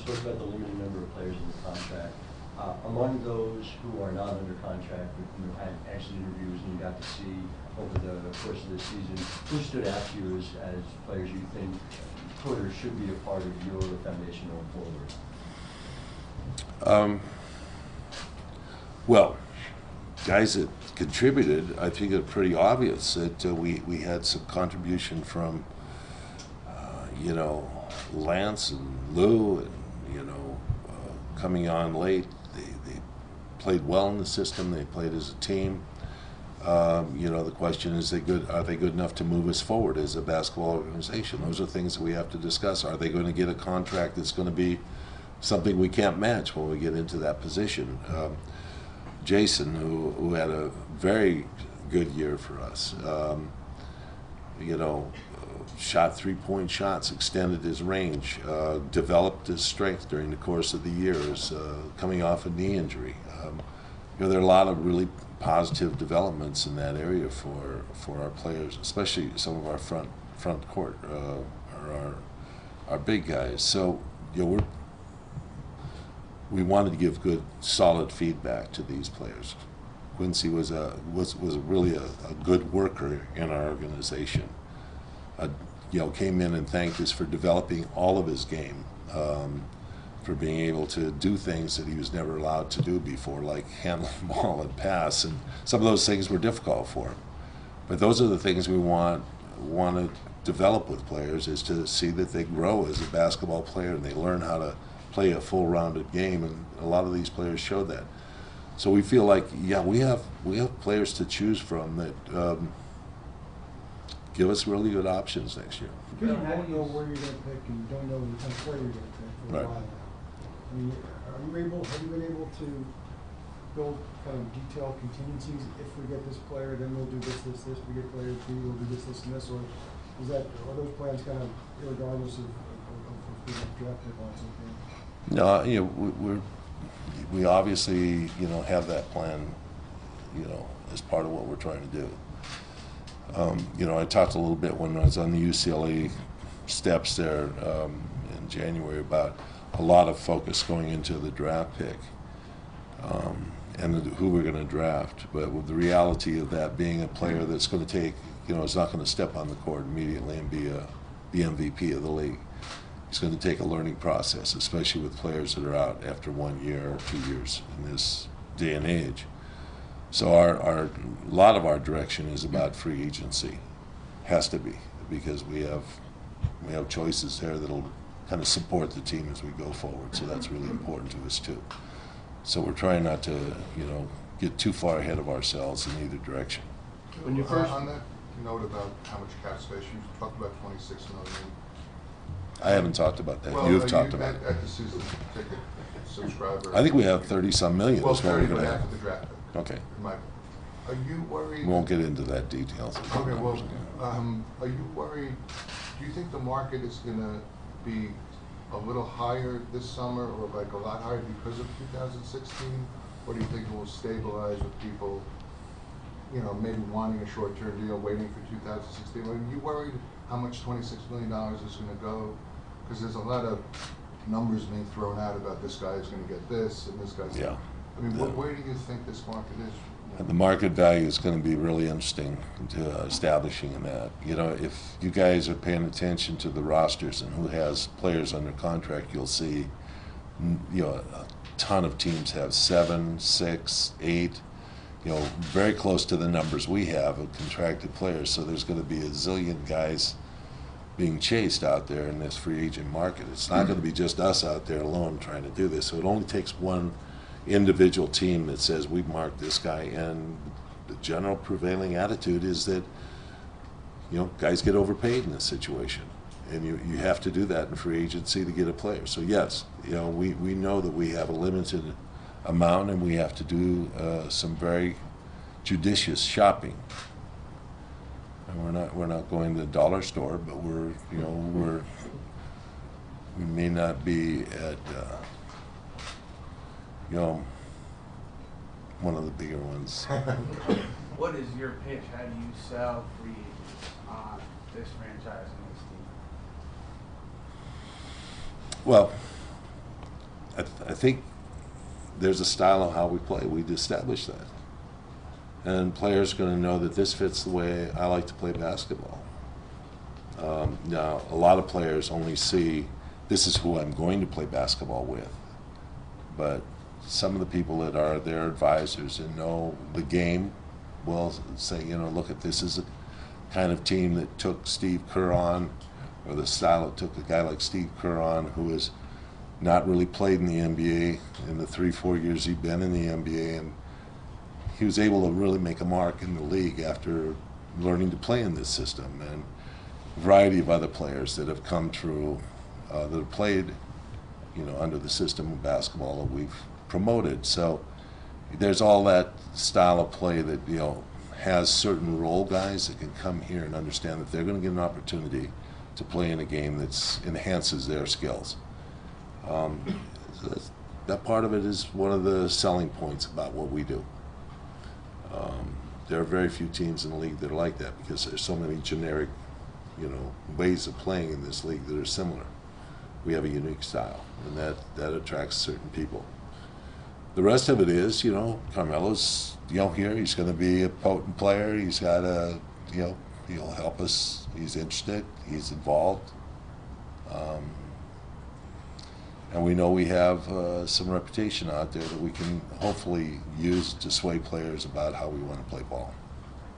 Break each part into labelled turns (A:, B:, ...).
A: spoke about the limited number of players in the contract. Among those who are not under contract, but had exit interviews and you got to see over the course of the season, who stood out to you as players you think could or should be a part of your foundation going forward?
B: Well, guys that contributed, I think it's pretty obvious that we had some contribution from, Lance and Lou, and, coming on late. They played well in the system. They played as a team. The question is, are they good enough to move us forward as a basketball organization? Those are things that we have to discuss. Are they going to get a contract that's going to be something we can't match when we get into that position? Jason, who had a very good year for us, shot three-point shots, extended his range, developed his strength during the course of the years, coming off a knee injury. There are a lot of really positive developments in that area for our players, especially some of our front court, or our big guys. So we wanted to give good, solid feedback to these players. Quincy was really a good worker in our organization. Came in and thanked us for developing all of his game, for being able to do things that he was never allowed to do before, like handle the ball and pass, and some of those things were difficult for him. But those are the things we want to develop with players, is to see that they grow as a basketball player and they learn how to play a full-rounded game, and a lot of these players showed that. So we feel like, we have players to choose from that give us really good options next year.
C: You don't know where you're going to pick, and you don't know the kind of player you're going to pick for a while now. I mean, have you been able to build kind of detailed contingencies? If we get this player, then we'll do this. We get player B, we'll do this, and this, or are those plans kind of irregardless of if we have drafted on something?
B: No, we obviously have that plan, as part of what we're trying to do. I talked a little bit when I was on the UCLA steps there in January about a lot of focus going into the draft pick, and who we're going to draft. But with the reality of that being a player that's going to take, is not going to step on the court immediately and be the MVP of the league. It's going to take a learning process, especially with players that are out after 1 year or 2 years in this day and age. So a lot of our direction is about free agency, has to be, because we have choices there that'll kind of support the team as we go forward. So that's really important to us too. So we're trying not to get too far ahead of ourselves in either direction.
D: When you first on that note about how much cap space, you talked about 26 million.
B: I haven't talked about that.
D: Well,
B: You've talked about it.
D: At the season ticket subscriber.
B: I think we have 30-some million.
D: Well,
B: is what we're going to have.
D: after the draft.
B: Okay.
D: Are you worried?
B: We won't get into that details.
D: Okay, well, are you worried? Do you think the market is going to be a little higher this summer, or like a lot higher because of 2016? Or do you think it will stabilize with people, maybe wanting a short-term deal, waiting for 2016? Are you worried how much $26 million is going to go? Because there's a lot of numbers being thrown out about this guy's going to get this and this guy's.
B: Yeah.
D: I mean, where do you think this market is?
B: The market value is going to be really interesting to establishing in that. If you guys are paying attention to the rosters and who has players under contract, you'll see, a ton of teams have 7, 6, 8, very close to the numbers we have of contracted players. So there's going to be a zillion guys being chased out there in this free agent market. It's not going to be just us out there alone trying to do this. So it only takes one individual team that says we've marked this guy, and the general prevailing attitude is that guys get overpaid in this situation, and you have to do that in free agency to get a player. So yes, we know that we have a limited amount, and we have to do some very judicious shopping. And we're not going to the dollar store, but we may not be at one of the bigger ones.
E: What is your pitch? How do you sell free agents on this franchise and this team?
B: Well, I think there's a style of how we play. We've established that. And players are going to know that this fits the way I like to play basketball. Now, a lot of players only see this is who I'm going to play basketball with. But some of the people that are their advisors and know the game will say, you know, look, at this is a kind of team that took Steve Kerr on, or the style that took a guy like Steve Kerr on, who has not really played in the NBA in the 3-4 years he'd been in the NBA, and he was able to really make a mark in the league after learning to play in this system. And a variety of other players that have come through that have played, you know, under the system of basketball that we've promoted. So there's all that style of play that, you know, has certain role guys that can come here and understand that they're going to get an opportunity to play in a game that enhances their skills. So that part of it is one of the selling points about what we do. There are very few teams in the league that are like that, because there's so many generic, you know, ways of playing in this league that are similar. We have a unique style, and that attracts certain people. The rest of it is, you know, Carmelo's, you know, here. He's going to be a potent player. He's got a, you know, he'll help us. He's interested. He's involved. And we know we have some reputation out there that we can hopefully use to sway players about how we want to play ball.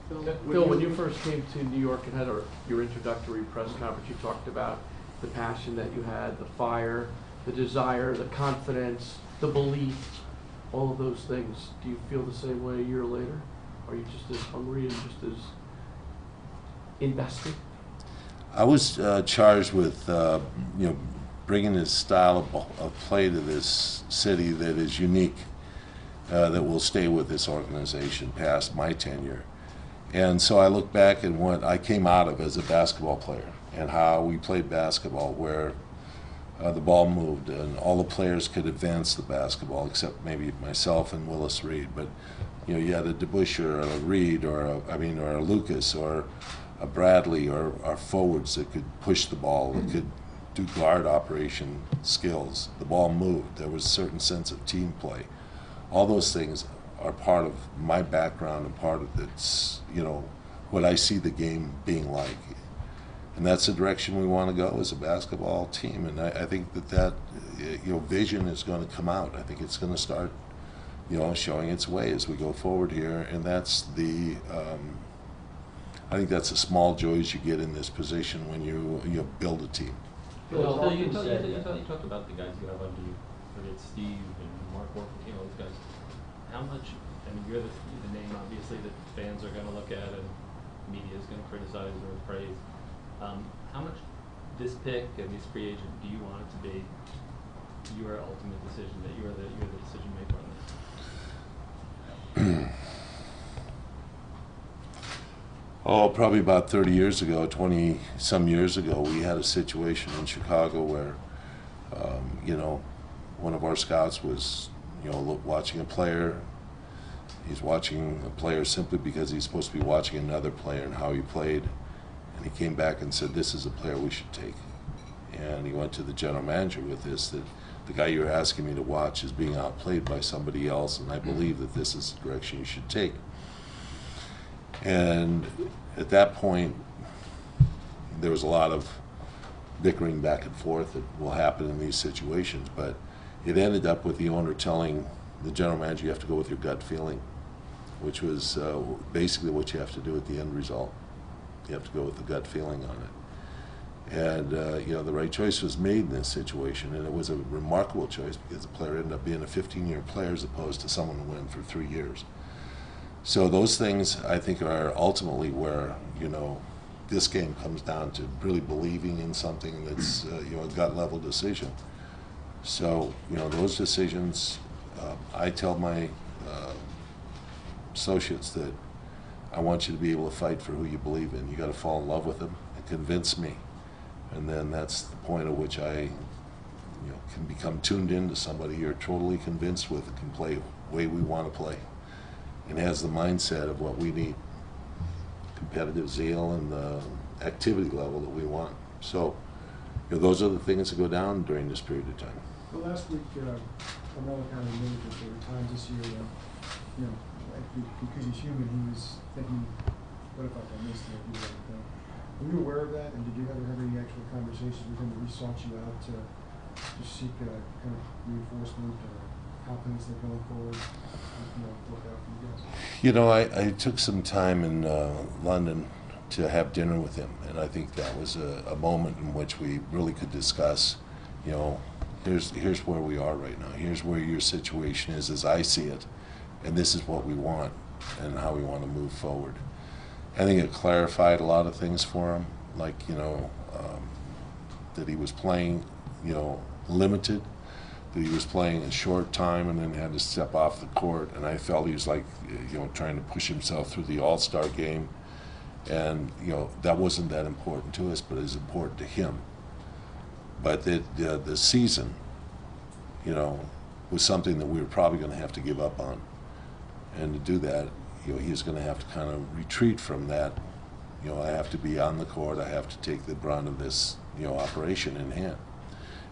F: Phil, when you first came to New York and had your introductory press conference, you talked about the passion that you had, the fire, the desire, the confidence, the belief, all of those things. Do you feel the same way a year later? Are you just as hungry and just as invested?
B: I was charged with, you know, bringing this style of play to this city that is unique, that will stay with this organization past my tenure. And so I look back at what I came out of as a basketball player and how we played basketball, where the ball moved and all the players could advance the basketball except maybe myself and Willis Reed. But you know, you had a DeBusschere or a Reed or a Lucas or a Bradley or our forwards that could push the ball, that could do guard operation skills. The ball moved. There was a certain sense of team play. All those things are part of my background and part of it's, you know, what I see the game being like. And that's the direction we want to go as a basketball team. And I think that you know, vision is going to come out. I think it's going to start, you know, showing its way as we go forward here. And that's the, I think that's the small joys you get in this position when you build a team.
G: Well, Phil, you talked about the guys you have under you, whether it's Steve and Mark Orphan, you know, those guys. How much, I mean, you're the name, obviously, that fans are going to look at and media is going to criticize or praise. How much this pick and this free agent do you want it to be your ultimate decision, that you're the decision maker on this?
B: Oh, probably about 30 years ago, 20-some years ago, we had a situation in Chicago where, you know, one of our scouts was, you know, watching a player. He's watching a player simply because he's supposed to be watching another player and how he played. And he came back and said, this is a player we should take. And he went to the general manager with this, that the guy you're asking me to watch is being outplayed by somebody else, and I believe that this is the direction you should take. And at that point, there was a lot of bickering back and forth that will happen in these situations, but it ended up with the owner telling the general manager, you have to go with your gut feeling, which was basically what you have to do at the end result. You have to go with the gut feeling on it. And you know, the right choice was made in this situation, and it was a remarkable choice because the player ended up being a 15-year player as opposed to someone who went for 3 years. So those things, I think, are ultimately where, you know, this game comes down to really believing in something that's, you know, a gut-level decision. So, you know, those decisions, I tell my associates that I want you to be able to fight for who you believe in. You got to fall in love with them and convince me. And then that's the point at which I, you know, can become tuned into somebody you're totally convinced with and can play the way we want to play. And has the mindset of what we need, competitive zeal and the activity level that we want. So, you know, those are the things that go down during this period of time.
C: Well, last week, Carmelo kind of admitted that there were times this year when, you know, like, because he's human, he was thinking, what if I missed it, do everything. Were you aware of that, and did you ever have any actual conversations with him that he sought you out to seek kind of reinforcement or confidence that going forward, you know, look out for you guys?
B: You know, I took some time in London to have dinner with him, and I think that was a moment in which we really could discuss, you know, here's where we are right now. Here's where your situation is as I see it, and this is what we want and how we want to move forward. I think it clarified a lot of things for him, like, you know, that he was playing, you know, limited, that he was playing a short time and then had to step off the court, and I felt he was like, you know, trying to push himself through the All-Star game, and, you know, that wasn't that important to us, but it was important to him. But the season, you know, was something that we were probably going to have to give up on, and to do that, you know, he's going to have to kind of retreat from that. You know, I have to be on the court, I have to take the brunt of this, you know, operation in hand.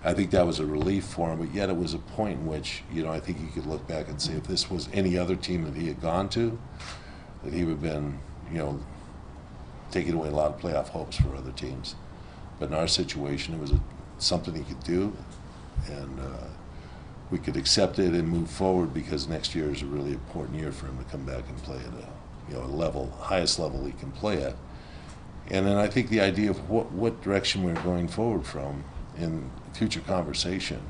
B: I think that was a relief for him, but yet it was a point in which, you know, I think he could look back and say if this was any other team that he had gone to, that he would have been, you know, taking away a lot of playoff hopes for other teams. But in our situation, it was something he could do, and we could accept it and move forward, because next year is a really important year for him to come back and play at a, you know, a level, highest level he can play at. And then I think the idea of what direction we're going forward from in future conversation,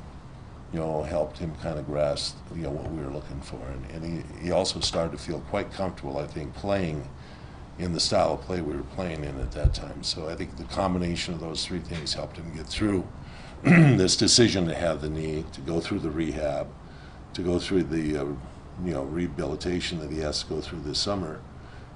B: you know, helped him kind of grasp, you know, what we were looking for. And he also started to feel quite comfortable, I think, playing in the style of play we were playing in at that time. So I think the combination of those three things helped him get through this decision to have the knee, to go through the rehab, to go through the you know, rehabilitation that he has to go through this summer,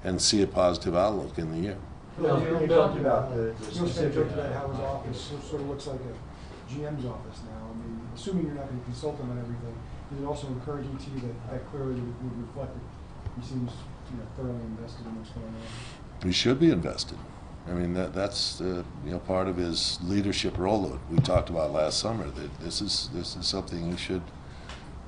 B: and see a positive outlook in the year.
A: Well, you talked about the
C: You
A: specific.
C: talked about how his office sort of looks like a GM's office now. I mean, assuming you're not going to consult him on everything, is it also encouraging to you that clearly would reflect that he seems, you know, thoroughly invested in what's going on?
B: He should be invested. I mean, that's you know, part of his leadership role that we talked about last summer, that this is something he should,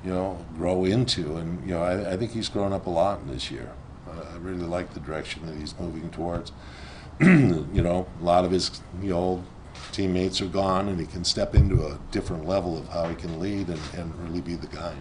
B: you know, grow into. And, you know, I think he's grown up a lot in this year. I really like the direction that he's moving towards. You know, a lot of his, you know, teammates are gone, and he can step into a different level of how he can lead and really be the guy.